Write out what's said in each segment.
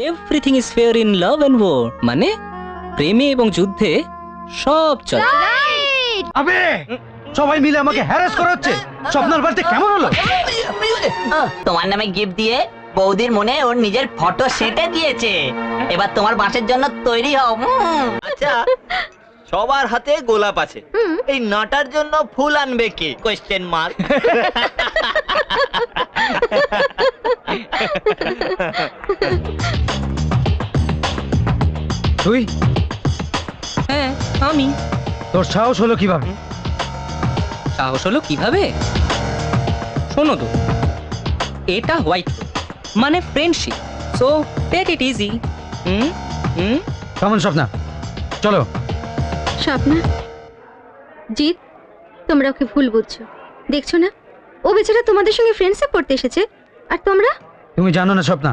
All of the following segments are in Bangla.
Everything is fair in love and war, মানে প্রেমে এবং যুদ্ধে সব চলে। আবে সবাই মিলে আমাকে হ্যারাস করা হচ্ছে। স্বপ্নার বাড়িতে কেমন হলো? তোমার নামে গিফট দিয়ে বৌদির মনে ওর নিজের ফটো সেটে দিয়েছে। এবার তোমার বাসের জন্য তৈরি হও। আচ্ছা, সবার হাতে গোলাপ আছে, এই নাটার জন্য ফুল আনবে কে? Question mark. তুই? হ্যাঁ আমি। তোর সাহস হলো কিভাবে? সাহস হলো কিভাবে? শোনো তো, এটা হোয়াইট মানে friendship, so take it easy. Hmm hmm. কেমন স্বপ্না, চলো। স্বপ্না, জিৎ, তোমরা ওকে ভুল বুঝছো। দেখছো না, ও বেচারা তোমাদের সঙ্গে ফ্রেন্ডশিপ করতে এসেছে, আর তোমরা? তুমি জানো না স্বপ্না,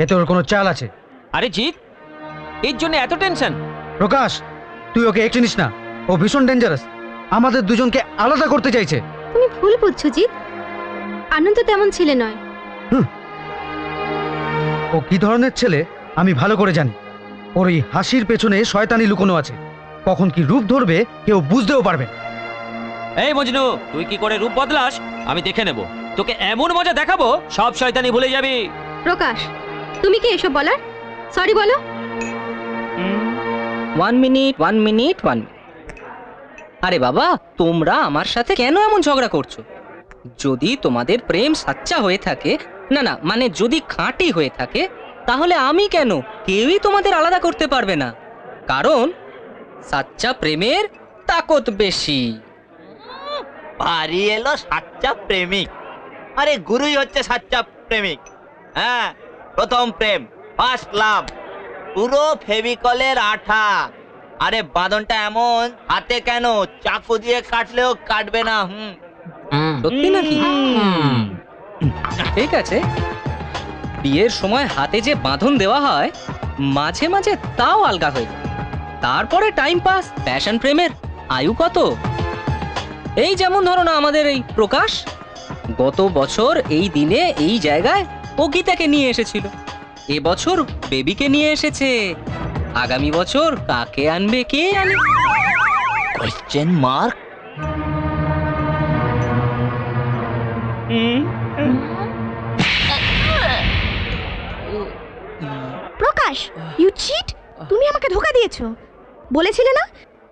এতে ওর কোনো চাল আছে। আরে জিৎ, এর জন্য এত টেনশন? প্রকাশ, তুই ওকে চিনিস না, ও ভীষণ ডেঞ্জারাস। আমাদের দুজনকে আলাদা করতে চাইছে। তুমি ভুল বুঝছো জিৎ, আনন্দ তেমন ছেলে নয়। ও কি ধরনের ছেলে আমি ভালো করে জানি। ওর এই হাসির পেছনে শয়তানি লুকোনো আছে। কখন কি রূপ ধরবে কেউ বুঝতেও পারবে না। এই মজনু, তুই কি করে রূপ বদলাস আমি দেখে নেব। তোকে এমন মজা দেখাবো সব শয়তানি ভুলে যাবি। প্রকাশ, তুমি কি এসব বলার? সরি বলো। 1 মিনিট 1 মিনিট 1 মিনিট। আরে বাবা, তোমরা আমার সাথে কেন এমন ঝগড়া করছো? যদি তোমাদের প্রেম সাচ্চা হয়ে থাকে, না না মানে যদি খাঁটি হয়ে থাকে, তাহলে আমি কেন? কেউই তোমাদের আলাদা করতে পারবে না, কারণ সাচ্চা প্রেমের তাকত বেশি। বাড়ি এলো সাচ্চা প্রেমিক। আরে গুরুই হচ্ছে সাচ্চা প্রেমিক। হ্যাঁ, প্রথম প্রেম, ফার্স্ট লাভ, পুরো ফেভিকলের আঠা। আরে বাঁধনটা এমন হাতে কেন, চাকু দিয়ে কাটলেও কাটবে না। সত্যি নাকি? ঠিক আছে, বিয়ের সময় হাতে যে বাঁধন দেওয়া হয় মাঝে মাঝে তাও আলগা হয়ে যায়। তারপরে টাইম পাস, প্যাশন প্রেমের আয়ু কত? এই যেমন ধরো না আমাদের এই প্রকাশ, গত বছর এই দিনে এই জায়গায় ও গীতাকে নিয়ে এসেছিল। এবছর বেবিকে নিয়ে এসেছে, আগামী বছর কাকে আনবে কে জানে। Question mark. Prakash, you cheat! তুমি আমাকে ধোঁকা দিয়েছো। বলেছিলে না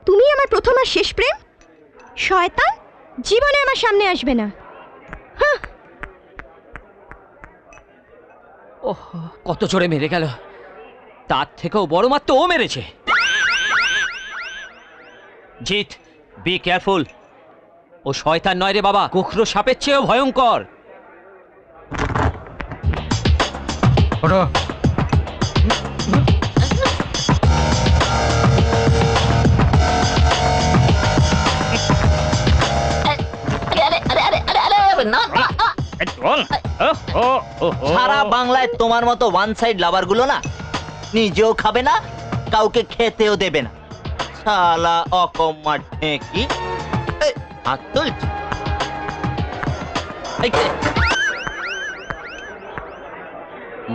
তুমি আমার প্রথম আর শেষ প্রেম? শয়তান, জীবনে আমার সামনে আসবে না। ওহ, কত জোরে মেরে গেল। তার থেকেও বড় মার তো ও মেরেছে। Jeet, be careful. ও শয়তান নয় রে বাবা, গোখরো সাপের চেয়েও ভয়ঙ্কর। ওঠো। সারা বাংলায় তোমার মতো ওয়ান সাইড লাভার গুলো না, নিজেও খাবে না, কাউকে খেতেও দেবে না। শালা অকম্মা ঢেঁকি। এই, হাত তুলছি। এই কে?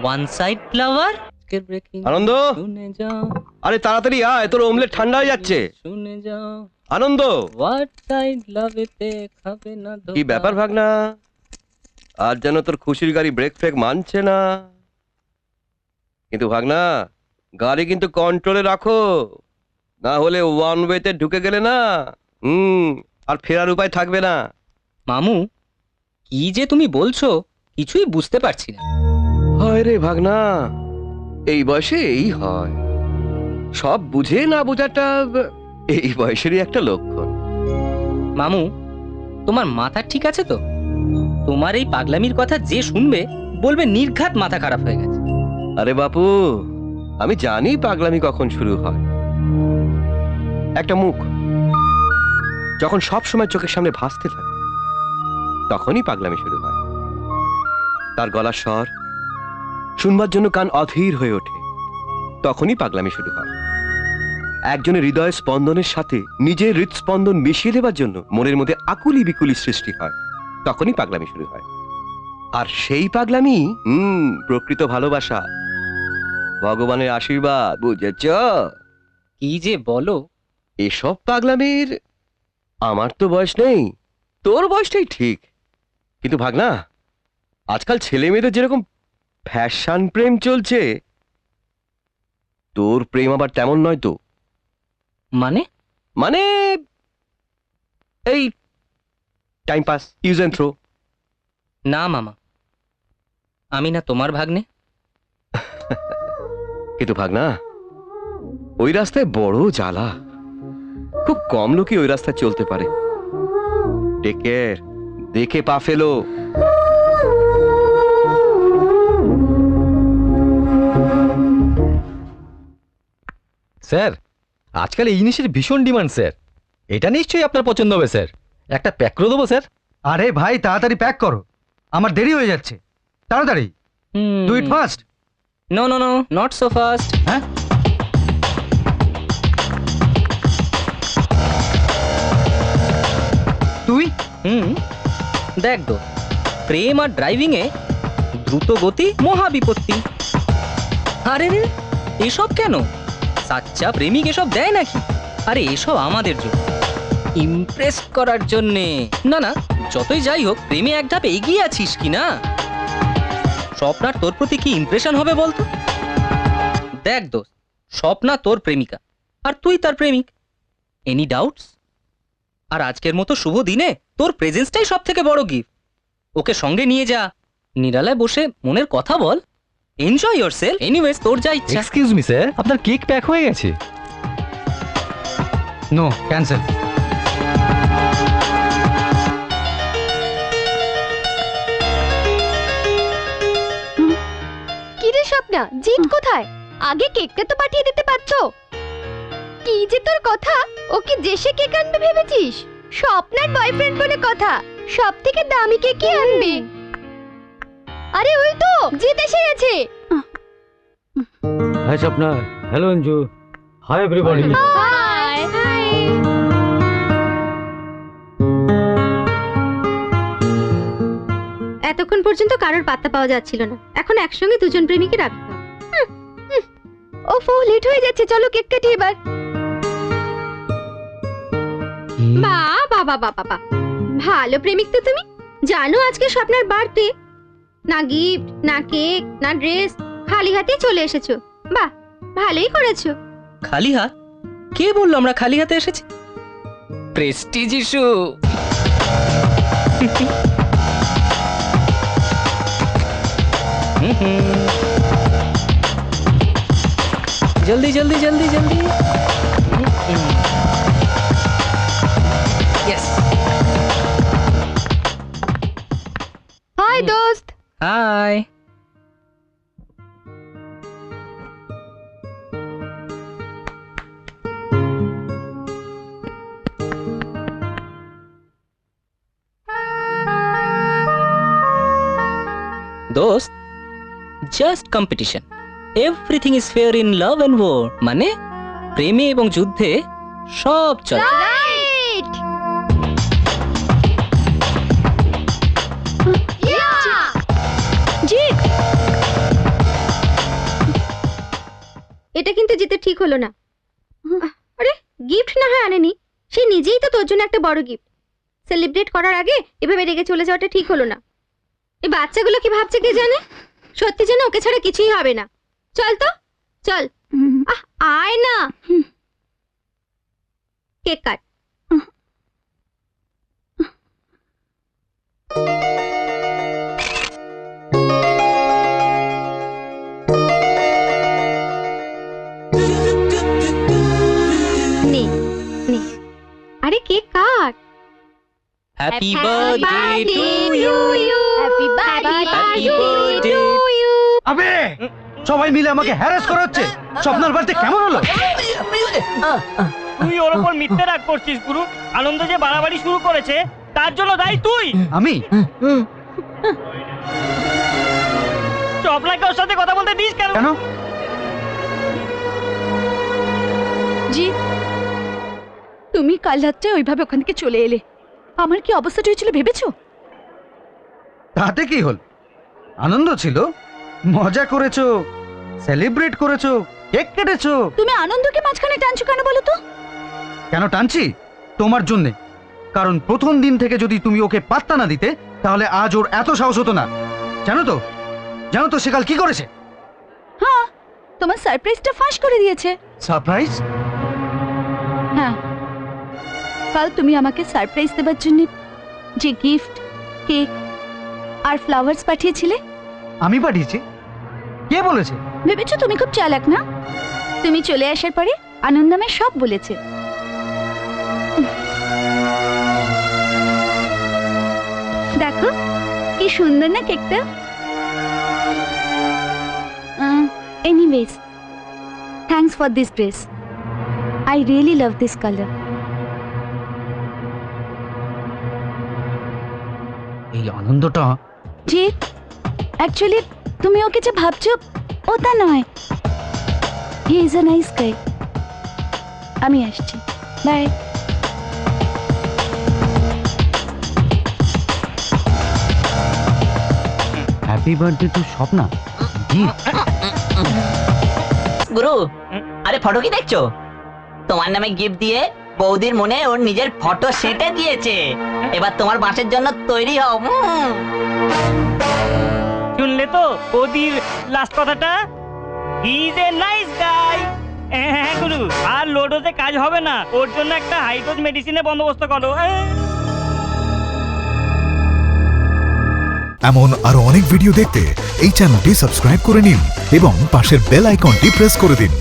ওয়ান সাইড লাভার। আনন্দ, শুনে যাও, আরে তাড়াতাড়ি আয়, তোর অমলেট ঠান্ডা হয়ে যাচ্ছে। শুনে যাও, আনন্দ, হোয়াট সাইড লাভেতে খাবে না কি ব্যাপার ভাগনা? আজ যেন তোর খুশির গাড়ি ব্রেক ফ্রেক মানছে না। কিন্তু ভাগনা, গাড়ি কিন্তু কন্ট্রোলে রাখো, না হলে ওয়ান ওয়েতে ঢুকে গেলে না আর ফেরার উপায় থাকবে না। মামু, কি যে তুমি বলছো কিছুই বুঝতে পারছি না। হয় রে ভাগনা, এই বয়সে এই হয়। সব বুঝে না বোঝাটা এই বয়সেরই একটা লক্ষণ। মামু, তোমার মাথা ঠিক আছে তো? তোমার এই পাগলামির কথা যে শুনবে বলবে নির্ঘাত মাথা খারাপ হয়ে গেছে। আরে বাপু, আমি জানি পাগলামি কখন শুরু হয়। একটা মুখ যখন সব সময় চোখের সামনে ভাসতে থাকে তখনই পাগলামি শুরু হয়। তার গলার স্বর শুনবার জন্য কান অধীর হয়ে ওঠে, তখনই পাগলামি শুরু হয়। একজনের হৃদয় স্পন্দনের সাথে নিজের হৃদস্পন্দন মিশিয়ে দেবার জন্য মনের মধ্যে আকুলি বিকুলি সৃষ্টি হয়, তখনই পাগলামি শুরু হয়। আর সেই পাগলামি প্রকৃত ভালোবাসা। ভগবানের আশীর্বাদ, বুঝেছ? কি যে বলো। এসব পাগলামির আমার তো বয়স নেই, তোর বয়সটাই ঠিক। কিন্তু ভাগনা, আজকাল ছেলে মেয়েদের যেরকম ফ্যাশন প্রেম চলছে, তোর প্রেম আবার তেমন নয় তো। মানে? মানে এই time pass, use and throw. না মামা, আমি না তোমার ভাগ্নে। কিন্তু ভাগনা, ওই রাস্তায় বড় জ্বালা, খুব কম লোকই ওই রাস্তায় চলতে পারে। টেক কেয়ার, দেখে পা ফেলো। স্যার, আজকাল এই জিনিসের ভীষণ ডিমান্ড স্যার। এটা নিশ্চয়ই আপনার পছন্দ হবে স্যার। একটা প্যাক করে দেবো স্যার? আরে ভাই, তাড়াতাড়ি প্যাক করো, আমার দেরি হয়ে যাচ্ছে। তাড়াতাড়ি do it fast. No no no, not so fast. হ্যাঁ, তুই দেখ তো, প্রেম আর ড্রাইভিং এ দ্রুত গতি মহা বিপত্তি। আরে রে, এসব কেন? সাচ্চা প্রেমিক এসব দেয় নাকি? আরে এসব আমাদের জন্য, ইমপ্রেস করার জন্যে। না না, যতই যাই হোক, প্রেমে এক ধাপ এগিয়ে আছিস কি না? স্বপ্নার তোর প্রতি কি ইমপ্রেশন হবে বলতো? দেখ দোস্ত, স্বপ্না তোর প্রেমিকা আর তুই তার প্রেমিক। Any doubts? আর আজকের মতো শুভ দিনে তোর প্রেজেন্সটাই সব থেকে বড় গিফট। ওকে সঙ্গে নিয়ে যা, নিরালায় বসে মনের কথা বল, এনজয় ইয়োরসেলফ। এনিওয়েজ, তোর যা ইচ্ছা। এক্সকিউজ মি স্যার, আপনার কেক প্যাক হয়ে গেছে। No, cancel. কি রে স্বপ্না, জিৎ কোথায়? আগে কেকটা তো পাঠিয়ে দিতে পারছো। কি যে তোর কথা, ওকে যে সে কেক আনবে ভেবেছিস? স্বপ্নার বয়ফ্রেন্ড বলে কথা, সব থেকে দামি কেকই আনবে। আরে ওই তো জিৎ এসে গেছে। Hi Swapna, hello Anju, hi everybody. Hi hi. এতক্ষণ পর্যন্ত কারোর পাত্তা পাওয়া যাচ্ছিল না, এখন একসঙ্গে দুজন প্রেমিকের আবির্ভাব। ওফো, লেট হয়ে যাচ্ছে, চলো কেক কাটি এবার। বাবা বাবা বাবা, ভালো প্রেমিক তো তুমি। জানো আজকে স্বপ্নার বার্থডে, না গিফট না কেক না ড্রেস, খালি হাতে চলে এসেছো। বাহ, ভালোই করেছো। খালি হাত? কে বললো আমরা খালি হাতে এসেছি? Prestige issue. জলদি জলদি জলদি জলদি। ইয়েস। হাই দোস্ত। হাই। দোস্ত, just competition, everything is fair in love and war. মানে প্রেমে এবং যুদ্ধে সব চলে। রাইট। জিৎ, এটা কিন্তু জিতে ঠিক হলো না। আরে গিফট না হয় আনেনি, সে নিজেই তো তোর জন্য একটা বড় গিফট। সেলিব্রেট করার আগে এভাবে রেগে চলে যাওয়াটা ঠিক হলো না। এই বাচ্চাগুলো কি ভাবছে কে জানে? সত্যি যেন ওকে ছাড়া কিছুই হবে না। চল তো, চল। আয় না, কেক কাট। নে নে, আরে cake cut. Happy birthday to you. Happy birthday to you. আবে, সবাই মিলে আমাকে হ্যারাস করা হচ্ছে। স্বপ্নার বাড়িতে কেমন হলো? তুই ওর উপর মিথ্যে রাগ করছিস গুরু। আনন্দ যে বাড়াবাড়ি শুরু করেছে তার জন্য দায়ী তুই। আমি? চপলাকে ওর সাথে কথা বলতে দিস কেন? কেন? জিৎ, তুমি কাল রাত্রে ওইভাবে ওখান থেকে চলে এলে, আমার কি অবস্থাটা হয়েছিল ভেবেছো? তাতে কি হল? আনন্দ ছিল, মজা করেছো, সেলিব্রেট করেছো, কেক কেটেছো। তুমি আনন্দকে মাঝখানে টানছো কেন বলো তো? কেন টানছি? তোমার জন্যে। কারণ প্রথম দিন থেকে যদি তুমি ওকে পাত্তা না দিতে, তাহলে আজ ওর এত সাহস হতো না। জানো তো সে কাল কি করেছে? হ্যাঁ, তোমার সারপ্রাইজটা ফাঁস করে দিয়েছে। সারপ্রাইজ? হ্যাঁ, কাল তুমি আমাকে সারপ্রাইজ দেবার জন্য যে গিফট, কেক আর ফ্লাওয়ার্স পাঠিয়েছিলে, আমি পাঠিয়েছি? কে বলেছে? ভেবেছো তুমি খুব চালাক না? তুমি চলে আসার পরে আনন্দ আমায় সব বলেছে। দেখো কি সুন্দর না কেকটা। Anyways, thanks for this dress. I really love this colour. এই আনন্দটা জিৎ, অ্যাকচুয়ালি তুমি ওকে যে ভাবছো ও তা নয়। He is a nice guy. আমি আসছি, bye. Happy birthday to Swapna. গুরু, আরে ফটো কি দেখছো? তোমার নামে গিফট দিয়ে বৌদির মনে ওর নিজের ফটো সেটে দিয়েছে। এবার তোমার বাসের জন্য তৈরি হও। শুনলে তো ওদির লাস্ট কথাটা? He is a nice guy. হ্যাঁ গুরু, আর লো ডোজে কাজ হবে না, ওর জন্য একটা হাই ডোজ মেডিসিনের বন্দোবস্ত করো। এমন আরো অনেক ভিডিও দেখতে এই চ্যানেলটি সাবস্ক্রাইব করে নিন এবং পাশের বেল আইকনটি প্রেস করে দিন।